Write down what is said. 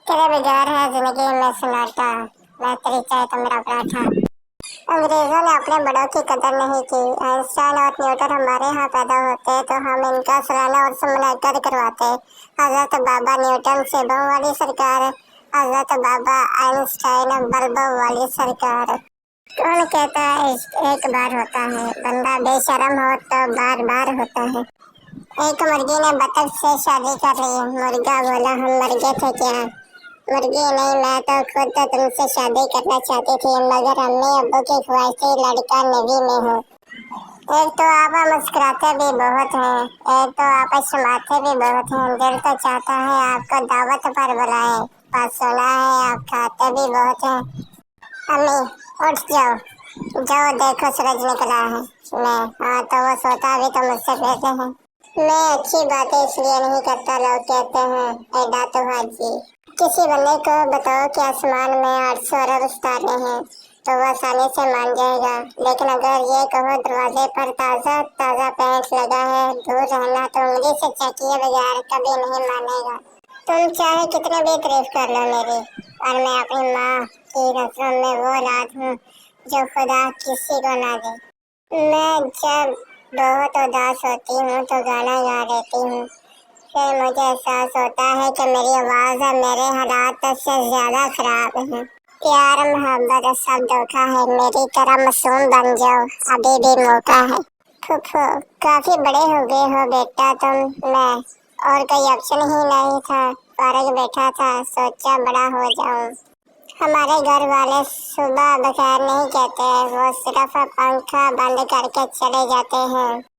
तेरे बगैर है जिंदगी में सन्नाटा, मैं तेरी चाय तो मेरा पराठा। अंग्रेजों ने अपने बड़ों की कदर नहीं की। आइंस्टाइन और न्यूटन हमारे यहाँ पैदा होते तो हम इनका सालाना और मुलाकात करवाते। हजरत बाबा न्यूटन सेबों वाली सरकार, हजरत बाबा आइंस्टाइन बल्बों वाली सरकार। कौन कहता है इश्क एक बार होता है, बंदा बेशरम हो तो बार बार होता है। एक मुर्गी ने बतख से शादी कर ली। मुर्गा बोला हम मर गए थे क्या? मुर्गी नहीं, मैं तो खुद तो तुमसे शादी करना चाहती थी, मगर अम्मी अब्बू की ख्वाहिश थी लड़का नेवी में हो। एक तो आप मुस्कुराते भी बहुत हैं, एक तो आप शर्माते भी बहुत हैं। दिल तो चाहता है आपको दावत पर बुलाए, पर सुना है आप खाते भी बहुत हैं। अम्मी उठ जाओ, जो देखो सूरज निकला है। मैं हाँ तो वो सोता भी तो मुझसे कहते हैं। मैं अच्छी बातें इसलिए नहीं करता, लोग कहते हैं ऐडा तो हाजी। किसी बंदे को बताओ कि आसमान में 800 अरब सितारे हैं तो वो आसानी से मान जाएगा, लेकिन अगर ये कहो दरवाजे पर ताज़ा ताज़ा पेंट लगा है, दूर रहना तो उंगली से चेकिए बगैर कभी नहीं मानेगा। तुम चाहे कितने भी तारीफ कर लो मेरी, और मैं अपनी माँ की नजरों में वो औलाद हूँ जो खुदा किसी को ना दे। मैं जब बहुत उदास होती हूँ तो गाना गा लेती हूँ, फिर मुझे एहसास होता है कि मेरी आवाज़ मेरे हालात से ज़्यादा ख़राब है। प्यार मोहब्बत सब धोखा है, मेरी तरह मासूम बन जाओ, अभी भी मौका है। फूफू काफ़ी बड़े हो गए हो बेटा तुम। मैं और कोई ऑप्शन ही नहीं था, फारग बैठा था, सोचा बड़ा हो जाऊं। हमारे घर वाले सुबह बखैर नहीं कहते, वो सिर्फ पंखा बंद करके चले जाते हैं।